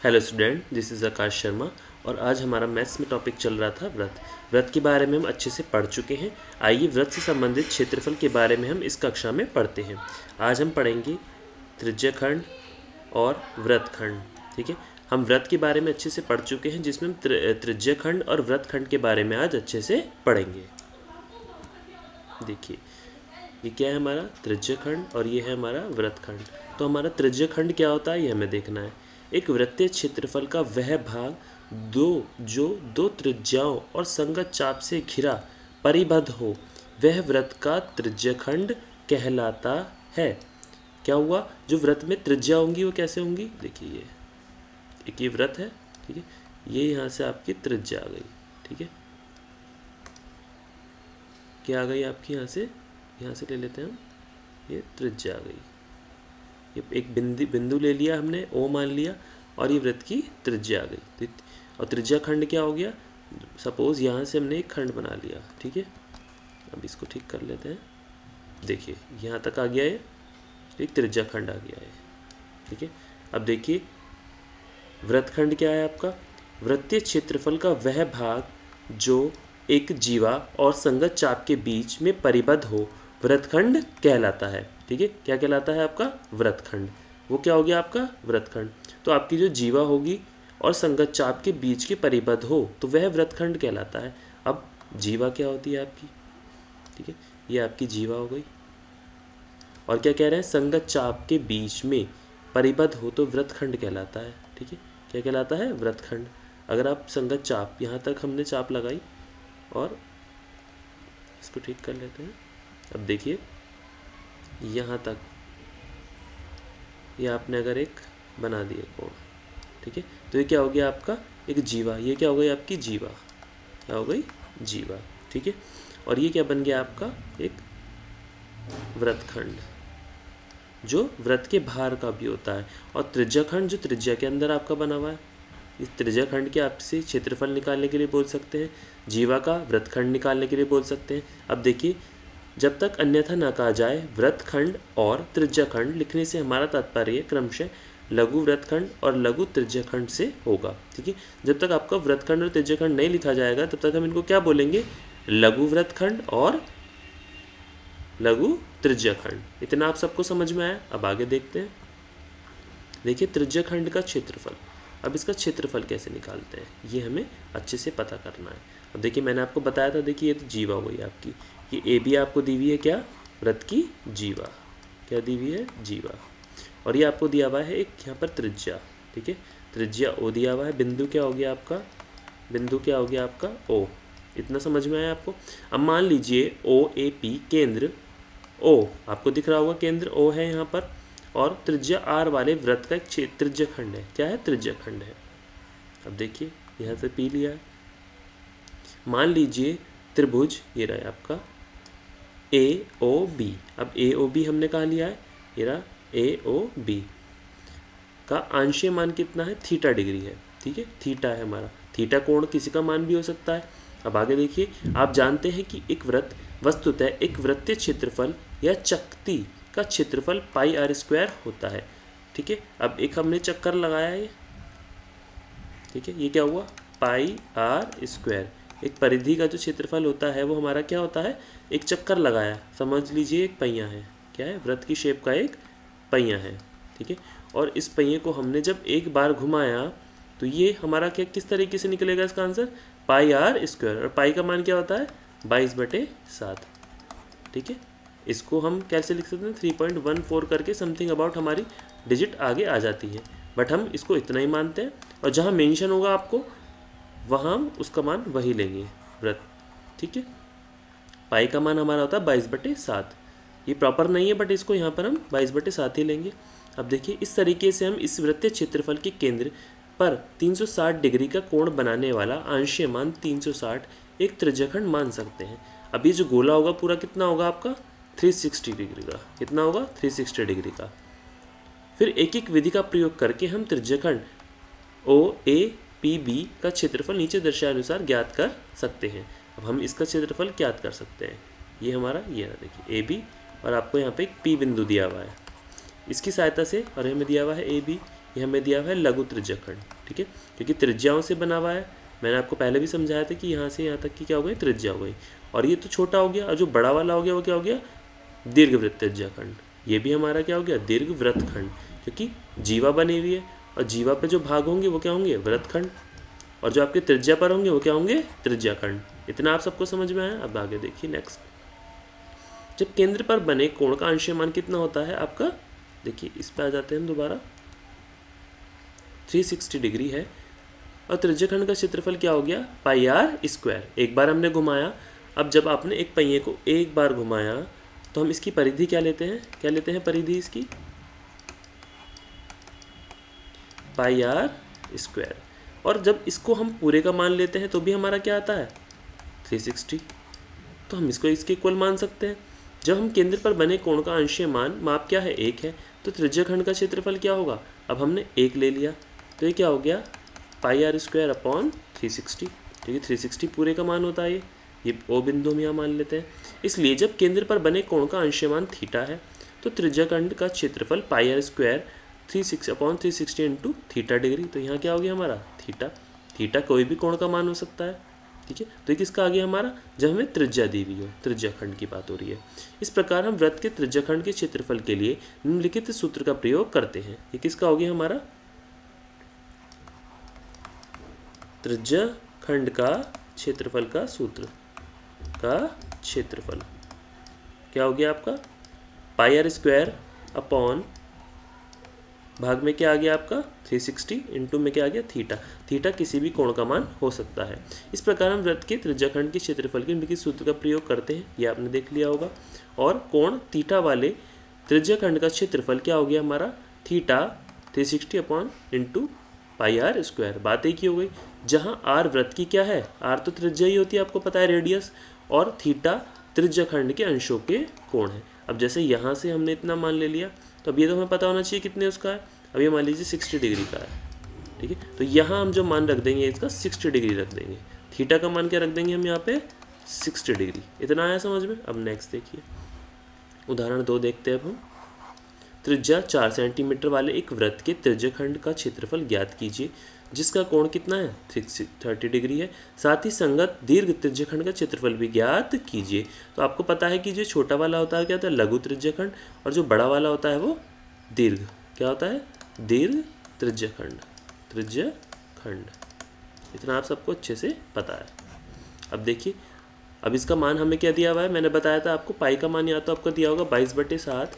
Hello student, this is आकाश शर्मा। और आज हमारा मैथ्स में टॉपिक चल रहा था व्रत। व्रत के बारे में हम अच्छे से पढ़ चुके हैं। आइए व्रत से संबंधित क्षेत्रफल के बारे में हम इस कक्षा में पढ़ते हैं। आज हम पढ़ेंगे त्रिज्यखंड और व्रतखंड। ठीक है, हम व्रत के बारे में अच्छे से पढ़ चुके हैं, जिसमें हम त्रिज्यखंड और व्रतखंड के बारे में आज अच्छे से पढ़ेंगे। देखिए, ये क्या है, हमारा त्रिज्यखंड और ये है हमारा व्रतखंड। तो हमारा त्रिज्यखंड क्या होता है, ये हमें देखना है। एक वृत्तीय क्षेत्रफल का वह भाग जो दो त्रिज्याओं और संगत चाप से घिरा परिबद्ध हो, वह व्रत का त्रिज्यखंड कहलाता है। क्या हुआ, जो व्रत में त्रिज्या होंगी वो कैसे होंगी, देखिए ये एक ये व्रत है, ठीक है, ये यहाँ से आपकी त्रिज्या आ गई, ठीक है, क्या आ गई आपकी, यहाँ से ले लेते हैं हम, ये त्रिज्या आ गई। ये एक बिंदु ले लिया हमने, ओ मान लिया, और ये वृत्त की त्रिज्या आ गई। और त्रिज्या खंड क्या हो गया, सपोज यहाँ से हमने एक खंड बना लिया, ठीक है। अब इसको ठीक कर लेते हैं। देखिए यहाँ तक आ गया, ये एक त्रिज्या खंड आ गया है, ठीक है। अब देखिए व्रतखंड क्या है आपका, वृत्तीय क्षेत्रफल का वह भाग जो एक जीवा और संगत चाप के बीच में परिबद्ध हो, व्रतखंड कहलाता है। ठीक है, क्या कहलाता है आपका, व्रतखंड। वो क्या हो गया आपका व्रतखंड। तो आपकी जो जीवा होगी और संगत चाप के बीच के परिबद्ध हो तो वह व्रतखंड कहलाता है। अब जीवा क्या होती है आपकी, ठीक है, ये आपकी जीवा हो गई। और क्या कह रहे हैं, संगत चाप के बीच में परिबद्ध हो तो व्रतखंड कहलाता है। ठीक है, क्या कहलाता है, व्रतखंड। अगर आप संगत चाप, यहाँ तक हमने चाप लगाई और इसको ठीक कर लेते हैं। अब देखिए यहाँ तक ये आपने अगर एक बना दिया कोण, ठीक है, तो ये क्या हो गया आपका, एक जीवा। ये क्या हो गई आपकी जीवा, क्या हो गई, जीवा। ठीक है, और ये क्या बन गया आपका, एक व्रतखंड जो व्रत के बाहर का भी होता है। और त्रिज्याखंड जो त्रिज्या के अंदर आपका बना हुआ है। इस त्रिज्याखंड के आपसे क्षेत्रफल निकालने के लिए बोल सकते हैं, जीवा का व्रतखंड निकालने के लिए बोल सकते हैं। अब देखिए, जब तक अन्यथा ना कहा जाए, व्रतखंड और त्रिज्याखंड लिखने से हमारा तात्पर्य क्रमशः लघु व्रतखंड और लघु त्रिज्याखंड से होगा। ठीक है, जब तक आपका व्रतखंड और त्रिज्याखंड नहीं लिखा जाएगा तब तक हम इनको क्या बोलेंगे, लघु व्रतखंड और लघु त्रिज्याखंड। इतना आप सबको समझ में आया। अब आगे देखते हैं। देखिए त्रिज्याखंड का क्षेत्रफल, अब इसका क्षेत्रफल कैसे निकालते हैं ये हमें अच्छे से पता करना है। अब देखिए मैंने आपको बताया था, देखिए ये तो जीवा हो गई आपकी, ये ए बी आपको दी हुई है क्या, व्रत की जीवा, क्या दी हुई है, जीवा। और ये आपको दिया हुआ है एक यहाँ पर त्रिज्या, ठीक है, त्रिज्या ओ दिया हुआ है। बिंदु क्या हो गया आपका, बिंदु क्या हो गया आपका, ओ। इतना समझ में आया आपको। अब मान लीजिए ओ ए पी केंद्र ओ, आपको दिख रहा होगा केंद्र ओ है यहाँ पर, और त्रिज्या आर वाले व्रत का एक त्रिज्याखंड है, क्या है, त्रिज्याखंड है। अब देखिए यहाँ से पी लिया है। मान लीजिए त्रिभुज, ये रहा आपका ए ओ बी। अब ए ओ बी हमने कहा लिया है, ये रहा ए ओ बी का आंशिक मान कितना है, थीटा डिग्री है। ठीक है, थीटा है हमारा, थीटा कोण किसी का मान भी हो सकता है। अब आगे देखिए, आप जानते हैं कि एक व्रत वस्तुतः एक वृत्तीय क्षेत्रफल या चक्ति का क्षेत्रफल पाई आर स्क्वायर होता है। ठीक है, अब एक हमने चक्कर लगाया है, ठीक है, ये क्या हुआ, पाई आर स्क्वायर। एक परिधि का जो क्षेत्रफल होता है वो हमारा क्या होता है, एक चक्कर लगाया, समझ लीजिए एक पहिया है, क्या है, व्रत की शेप का एक पहिया है। ठीक है, और इस पहिए को हमने जब एक बार घुमाया तो ये हमारा क्या, किस तरीके से निकलेगा इसका आंसर, पाई आर स्क्वायर। और पाई का मान क्या होता है, 22/7। ठीक है, इसको हम कैसे लिख सकते हैं, 3.14 करके समथिंग अबाउट हमारी डिजिट आगे आ जाती है, बट हम इसको इतना ही मानते हैं। और जहाँ मेंशन होगा आपको वहाँ हम उसका मान वही लेंगे, व्रत। ठीक है, पाई का मान हमारा होता है 22/7। ये प्रॉपर नहीं है बट इसको यहाँ पर हम 22/7 ही लेंगे। अब देखिए इस तरीके से हम इस वृत्तीय क्षेत्रफल के केंद्र पर 360 डिग्री का कोण बनाने वाला आंशिक मान 360 एक त्रिज्याखंड मान सकते हैं। अब ये जो गोला होगा पूरा कितना होगा आपका, 360 डिग्री का। कितना होगा, 360 डिग्री का। फिर एक एक विधि का प्रयोग करके हम त्रिज्याखंड ओ ए पी बी का क्षेत्रफल नीचे दर्शाए अनुसार ज्ञात कर सकते हैं। अब हम इसका क्षेत्रफल ज्ञात कर सकते हैं। ये हमारा ये है, देखिए ए बी, और आपको यहाँ पे एक पी बिंदु दिया हुआ है, इसकी सहायता से, और हमें दिया हुआ है ए बी, ये हमें दिया हुआ है लघु त्रिज्यखंड, ठीक है, क्योंकि त्रिज्याओं से बना हुआ है। मैंने आपको पहले भी समझाया था कि यहाँ से यहाँ तक की क्या हो गई, त्रिज्या हो गई। और ये तो छोटा हो गया, और जो बड़ा वाला हो गया वो क्या हो गया, दीर्घवृत्त त्रिज्याखंड। ये भी हमारा क्या हो गया, दीर्घवृत्तखंड, क्योंकि जीवा बनी हुई है और जीवा पे जो भाग होंगे वो क्या होंगे, वृत्तखंड, और जो आपके त्रिज्या पर होंगे वो क्या होंगे, त्रिज्याखंड। इतना आप सबको समझ में आया। अब आगे देखिए नेक्स्ट। जब केंद्र पर बने कोण का अंशीय मान कितना होता है आपका, देखिए इस पे आ जाते हैं हम दोबारा। 360 डिग्री है और त्रिज्यखंड का क्षेत्रफल क्या हो गया, पाई आर स्क्वायर। एक बार हमने घुमाया, अब जब आपने एक पहिए को एक बार घुमाया तो हम इसकी परिधि क्या लेते हैं, क्या लेते हैं परिधि इसकी, पाई आर स्क्वायर। और जब इसको हम पूरे का मान लेते हैं तो भी हमारा क्या आता है, 360। तो हम इसको इसके इक्वल मान सकते हैं। जब हम केंद्र पर बने कोण का अंशीय मान, माप क्या है, 1 है, तो त्रिज्यखंड का क्षेत्रफल क्या होगा, अब हमने 1 ले लिया तो ये क्या हो गया, पाई आर स्क्वायर अपॉन 360, ठीक है। 360 पूरे का मान होता है ये ओ बिंदु हम यहाँ मान लेते हैं। इसलिए जब केंद्र पर बने कोण का अंशीय मान थीटा है तो त्रिज्यखंड का क्षेत्रफल pi r square 360 into theta degree. तो यहाँ क्या हो गया हमारा, थीटा। थीटा कोई भी कोण का मान हो सकता है, ठीक है। तो ये किसका आ गया हमारा, जब हमें त्रिज्या दी हुई हो, त्रिज्याखंड की बात हो रही है। इस प्रकार हम वृत्त के त्रिज्याखंड के क्षेत्रफल के लिए निम्नलिखित सूत्र का प्रयोग करते हैं। ये किसका हो गया हमारा, त्रिज्याखंड का क्षेत्रफल का सूत्र का क्षेत्रफल क्या हो गया आपका, पाई आर स्क्वायर अपॉन भाग में क्या आ गया आपका 360 इंटू में क्या आ गया थीटा। थीटा किसी भी कोण का मान हो सकता है। इस प्रकार हम वृत्त के त्रिज्याखंड के क्षेत्रफल के निम्नलिखित सूत्र का प्रयोग करते हैं, ये आपने देख लिया होगा। और कोण थीटा वाले त्रिज्याखंड का क्षेत्रफल क्या हो गया हमारा, theta 360 upon into pi r square. बात एक ही हो गई। जहाँ आर वृत्त की क्या है, आर तो त्रिज्या ही होती है, आपको पता है, रेडियस, और थीटा त्रिज्याखंड के अंशों के कोण है। अब जैसे यहाँ से हमने इतना मान ले लिया तो अब ये तो हमें पता होना चाहिए कितने उसका है। अब ये मान लीजिए 60 डिग्री का है, ठीक है। तो यहाँ हम जो मान रख देंगे इसका 60 डिग्री रख देंगे। थीटा का मान क्या रख देंगे हम यहाँ पे, 60 डिग्री। इतना आया समझ में। अब नेक्स्ट देखिए उदाहरण 2 देखते हैं अब हम। त्रिज्या 4 सेंटीमीटर वाले एक वृत्त के त्रिज्याखंड का क्षेत्रफल ज्ञात कीजिए जिसका कोण कितना है, 30 डिग्री है। साथ ही संगत दीर्घ त्रिज्याखंड का क्षेत्रफल भी ज्ञात कीजिए। तो आपको पता है कि जो छोटा वाला होता है क्या होता है, लघु त्रिज्याखंड, और जो बड़ा वाला होता है वो दीर्घ, क्या होता है, दीर्घ त्रिज्याखंड, त्रिज्याखंड। इतना आप सबको अच्छे से पता है। अब देखिए, अब इसका मान हमें क्या दिया हुआ है, मैंने बताया था आपको पाई का मान या तो आपको दिया होगा 22/7,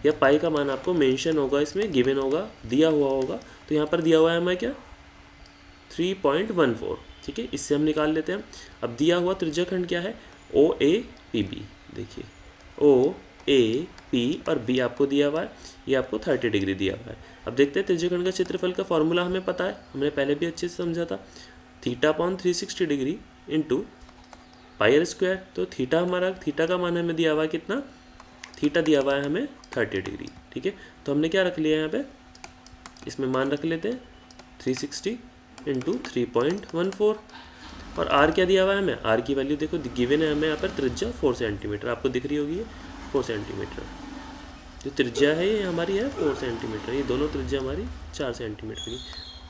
या पाई का मान आपको मेंशन होगा, इसमें गिवन होगा, दिया हुआ होगा। तो यहाँ पर दिया हुआ है हमें क्या, 3.14, ठीक है। इससे हम निकाल लेते हैं। अब दिया हुआ त्रिज्याखंड क्या है, ओ ए पी बी। देखिए ओ ए पी और बी आपको दिया हुआ है, ये आपको 30 डिग्री दिया हुआ है। अब देखते हैं त्रिज्याखंड का क्षेत्रफल का फॉर्मूला हमें पता है, हमने पहले भी अच्छे से समझा था, theta upon 360 degree into pi r square. तो थीटा हमारा, थीटा का मान हमें दिया हुआ है कितना, थीटा दिया हुआ है हमें 30 डिग्री, ठीक है। तो हमने क्या रख लिया है यहाँ पे, इसमें मान रख लेते हैं 360 इंटू 3.14। और आर क्या दिया हुआ है हमें, आर की वैल्यू देखो गिवन है हमें यहाँ पर, त्रिज्या 4 सेंटीमीटर, आपको दिख रही होगी 4 सेंटीमीटर। जो त्रिज्या है ये हमारी है 4 सेंटीमीटर, ये दोनों त्रिज्या हमारी 4 सेंटीमीटर की।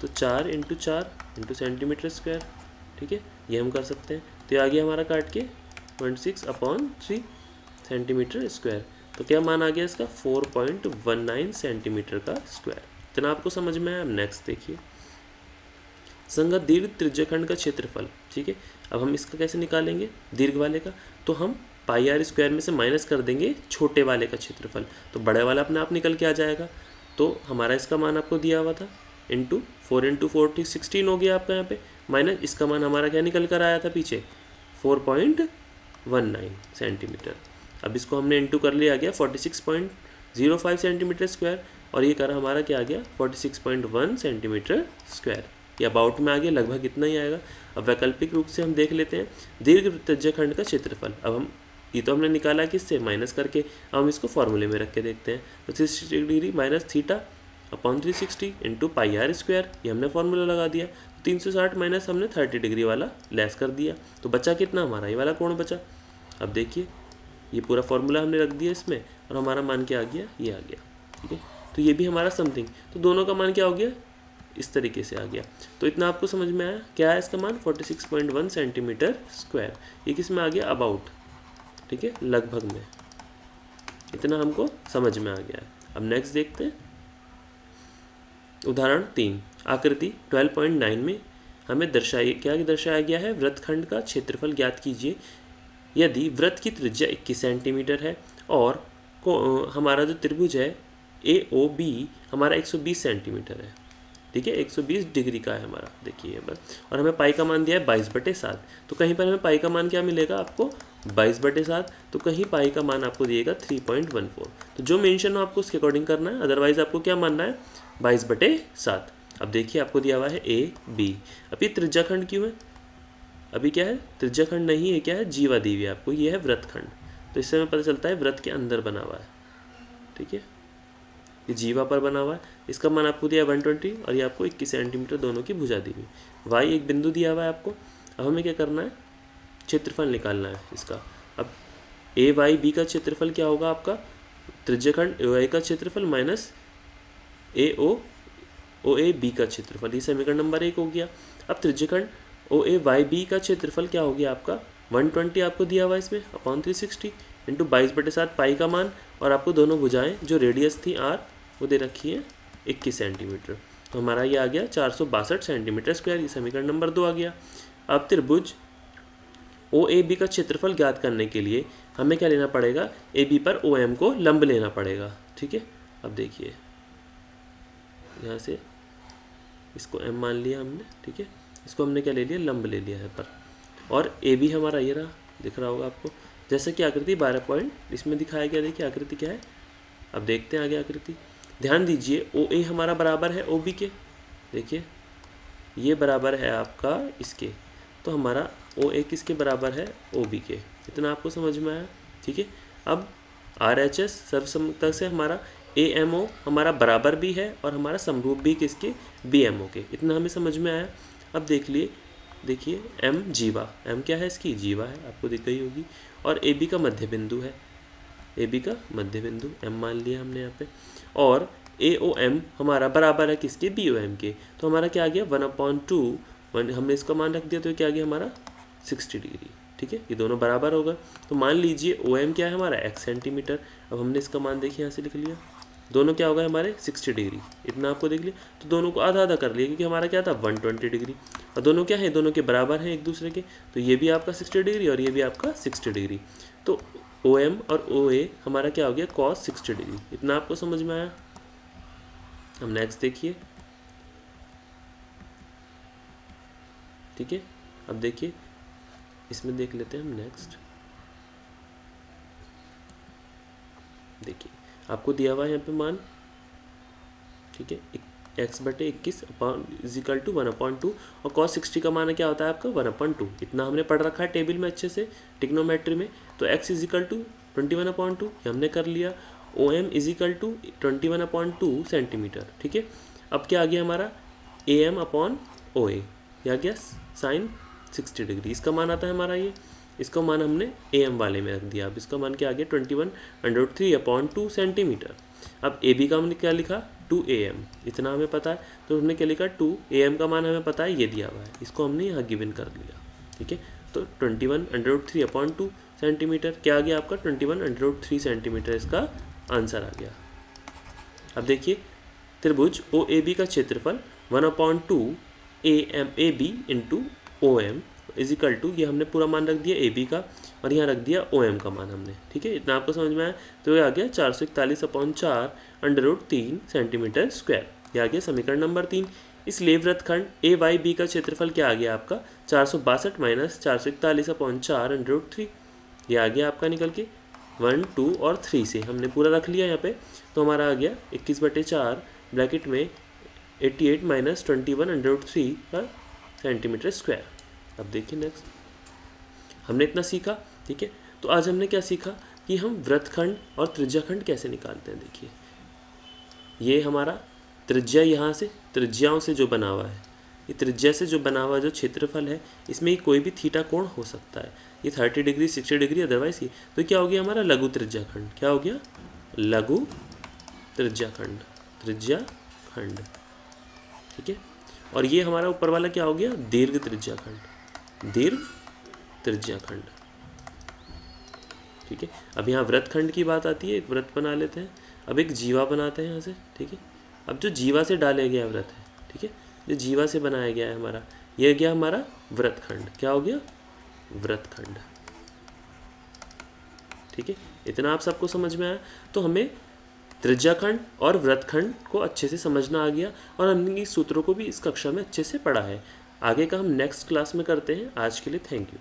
तो 4 इंटू 4 इंटू सेंटीमीटर स्क्वायर, ठीक है, ये हम कर सकते हैं। तो ये आ गया हमारा काट के 16/3 सेंटीमीटर स्क्वायर। तो क्या मान आ गया इसका, 4.19 सेंटीमीटर का स्क्वायर। इतना आपको समझ में आया। अब नेक्स्ट देखिए, संगत दीर्घ त्रिज्याखंड का क्षेत्रफल, ठीक है। अब हम इसका कैसे निकालेंगे, दीर्घ वाले का, तो हम पाई आर स्क्वायर में से माइनस कर देंगे छोटे वाले का क्षेत्रफल, तो बड़े वाला अपने आप निकल के आ जाएगा। तो हमारा इसका मान आपको दिया हुआ था, इंटू 4 इंटू 4 16 हो गया आपका यहाँ पे, माइनस इसका मान हमारा क्या निकल कर आया था पीछे, 4.19 सेंटीमीटर। अब इसको हमने इंटू कर लिया, आ गया 46.05 सेंटीमीटर स्क्वायर, और ये कर हमारा क्या आ गया 46.1 सेंटीमीटर स्क्वायर। ये अबाउट में आ गया, लगभग इतना ही आएगा। अब वैकल्पिक रूप से हम देख लेते हैं दीर्घ त्रिज्याखंड का क्षेत्रफल। अब हम ये तो हमने निकाला किससे, माइनस करके। अब हम इसको फॉर्मूले में रख के देखते हैं। तो 360 degree minus theta upon 360 into pi r square, ये हमने फॉर्मूला लगा दिया। 360 माइनस हमने 30 डिग्री वाला लेस कर दिया, तो बचा कितना हमारा, ये वाला कोण बचा। अब देखिए ये पूरा फॉर्मूला हमने रख दिया इसमें, और हमारा मान क्या आ गया, ये आ गया, ठीक है। तो ये भी हमारा समथिंग, तो दोनों का मान क्या हो गया, इस तरीके से आ गया। तो इतना आपको समझ में आया, क्या है इसका मान 46.1 सेंटीमीटर स्क्वायर। ये किस में आ गया, अबाउट, ठीक है, लगभग में, इतना हमको समझ में आ गया है। अब नेक्स्ट देखते हैं उदाहरण 3। आकृति 12.9 में हमें क्या दर्शाया गया है, वृत्तखंड का क्षेत्रफल ज्ञात कीजिए। यदि वृत्त की त्रिज्या 21 सेंटीमीटर है और हमारा जो त्रिभुज है AOB हमारा 120 सेंटीमीटर है, ठीक है, 120 डिग्री का है हमारा, देखिए बस, और हमें पाई का मान दिया है 22/7। तो कहीं पर हमें पाई का मान क्या मिलेगा आपको, 22/7, तो कहीं पाई का मान आपको दिएगा 3.14। तो जो मेंशन हो आपको उसके अकॉर्डिंग करना है, अदरवाइज आपको क्या मानना है, 22/7। अब देखिए आपको दिया हुआ है AB। अब ये त्रिज्याखंड क्यों है, अभी क्या है, त्रिज्याखंड नहीं है, क्या है, जीवा दी हुई है आपको, ये है वृत्तखंड। तो इससे हमें पता चलता है वृत्त के अंदर बना हुआ है, ठीक है, ये जीवा पर बना हुआ है। इसका मान आपको दिया है 120 और ये आपको 21 सेंटीमीटर दोनों की भुजा दी हुई। वाई एक बिंदु दिया हुआ है आपको। अब हमें क्या करना है, क्षेत्रफल निकालना है इसका। अब AYB का क्षेत्रफल क्या होगा आपका, त्रिज्याखंड OI का क्षेत्रफल माइनस OAB का क्षेत्रफल, ये समीकरण नंबर 1 हो गया। अब त्रिज्याखंड OAYB का क्षेत्रफल क्या हो गया आपका, 120 आपको दिया हुआ है इसमें अपॉन 360 इंटू 22/7 पाई का मान, और आपको दोनों भुजाएं जो रेडियस थी R वो दे रखी है 21 सेंटीमीटर। तो हमारा ये आ गया 462 सेंटीमीटर स्क्वायर, ये समीकरण नंबर 2 आ गया। अब त्रिभुज OAB का क्षेत्रफल ज्ञात करने के लिए हमें क्या लेना पड़ेगा, AB पर OM को लंब लेना पड़ेगा, ठीक है। अब देखिए यहाँ से इसको M मान लिया हमने, ठीक है, इसको हमने क्या ले लिया, लंब ले लिया है पर, और AB हमारा ये रहा, दिख रहा होगा आपको, जैसे कि आकृति 12 पॉइंट इसमें दिखाया गया। देखिए आकृति क्या है, अब देखते हैं आगे आकृति। ध्यान दीजिए OA हमारा बराबर है OB के, देखिए ये बराबर है आपका इसके, तो हमारा OA किसके बराबर है, OB के। इतना आपको समझ में आया, ठीक है। अब RHS सर्वसम्मता से हमारा AMO हमारा बराबर भी है और हमारा समरूप भी किसके, BMO के। इतना हमें समझ में आया। अब देखिए M जीवा, M क्या है इसकी, जीवा है, आपको दिख गई होगी, और AB का मध्य बिंदु है, AB का मध्य बिंदु M मान लिया हमने यहाँ पे, और AOM हमारा बराबर है किसके, BOM के। तो हमारा क्या आ गया 1/2, हमने इसका मान रख दिया, तो क्या आ गया हमारा 60 डिग्री, ठीक है, ये दोनों बराबर होगा। तो मान लीजिए OM क्या है हमारा, x सेंटीमीटर। अब हमने इसका मान देखिए यहाँ से लिख लिया, दोनों क्या होगा हमारे 60 डिग्री, इतना आपको देख लिया। तो दोनों को आधा आधा कर लिया, क्योंकि हमारा क्या था 120 डिग्री, और दोनों क्या है, दोनों के बराबर हैं एक दूसरे के। तो ये भी आपका 60 डिग्री और ये भी आपका 60 डिग्री। तो OM और OA हमारा क्या हो गया, cos 60 डिग्री। इतना आपको समझ में आया। हम नेक्स्ट देखिए, ठीक है। अब देखिए इसमें देख लेते हैं हम नेक्स्ट। देखिए आपको दिया हुआ है यहाँ पे मान, ठीक है, x/21 इजिकल टू 1/2, और cos 60 का मान क्या होता है आपका 1/2। इतना हमने पढ़ रखा है टेबल में अच्छे से, ट्रिग्नोमेट्री में। तो x इजिकल टू 21/2 ये हमने कर लिया। OM इजिकल टू 21/2 सेंटीमीटर, ठीक है। अब क्या आ गया हमारा AM/OA, ये आ गया साइन 60 डिग्री, इसका मान आता है हमारा ये, इसका मान हमने AM वाले में रख दिया। अब इसका मान क्या आ गया 21√3/2 सेंटीमीटर। अब AB का हमने क्या लिखा 2AM, इतना हमें पता है, तो हमने क्या लिखा 2AM का मान हमें पता है, ये दिया हुआ है, इसको हमने यहाँ गिवन कर लिया, ठीक है। तो 21√3/2 सेंटीमीटर क्या आ गया आपका 21√3 सेंटीमीटर, इसका आंसर आ गया। अब देखिए त्रिभुज OAB का क्षेत्रफल 1/2 AB into OM is equal to, ये हमने पूरा मान रख दिया AB का, और यहाँ रख दिया OM का मान हमने, ठीक है। इतना आपको समझ में आया। तो ये आ गया 441/4 सेंटीमीटर स्क्वायर, ये आ गया समीकरण नंबर 3। इसलिए वृत्तखंड AYB का क्षेत्रफल क्या आ गया आपका 462 माइनस 441/4 ये आ गया आपका निकल के 1, 2 और 3 से हमने पूरा रख लिया यहाँ पे। तो हमारा आ गया 21/4 ब्रैकेट में 88 माइनस 21√3 का सेंटीमीटर स्क्वायर। अब देखिए नेक्स्ट, हमने इतना सीखा, ठीक है। तो आज हमने क्या सीखा कि हम वृत्तखंड और त्रिज्याखंड कैसे निकालते हैं। देखिए ये हमारा त्रिज्या, यहाँ से त्रिज्याओं से जो बना हुआ है, ये त्रिज्या से जो बना हुआ जो क्षेत्रफल है, इसमें कोई भी थीटा कोण हो सकता है, ये 30 डिग्री 60 डिग्री अदरवाइज ये। तो क्या हो गया हमारा लघु त्रिज्याखंड, क्या हो गया लघु त्रिज्याखंड, त्रिज्या खंड, ठीक है। और ये हमारा ऊपर वाला क्या हो गया, दीर्घ त्रिज्या खंड, दीर्घ त्रिज्या खंड, ठीक है। अब यहाँ वृत्तखंड की बात आती है, एक वृत्त बना लेते हैं। अब एक जीवा बनाते हैं यहाँ से, ठीक है। अब जो जीवा से डाले गया वृत्त है, ठीक है, जो जीवा से बनाया गया है हमारा, यह गया हमारा वृत्तखंड, क्या हो गया, वृत्तखंड, ठीक है। इतना आप सबको समझ में आया। तो हमें त्रिज्याखंड और वृत्तखंड को अच्छे से समझना आ गया और हमने इस सूत्रों को भी इस कक्षा में अच्छे से पढ़ा है। आगे का हम नेक्स्ट क्लास में करते हैं। आज के लिए थैंक यू।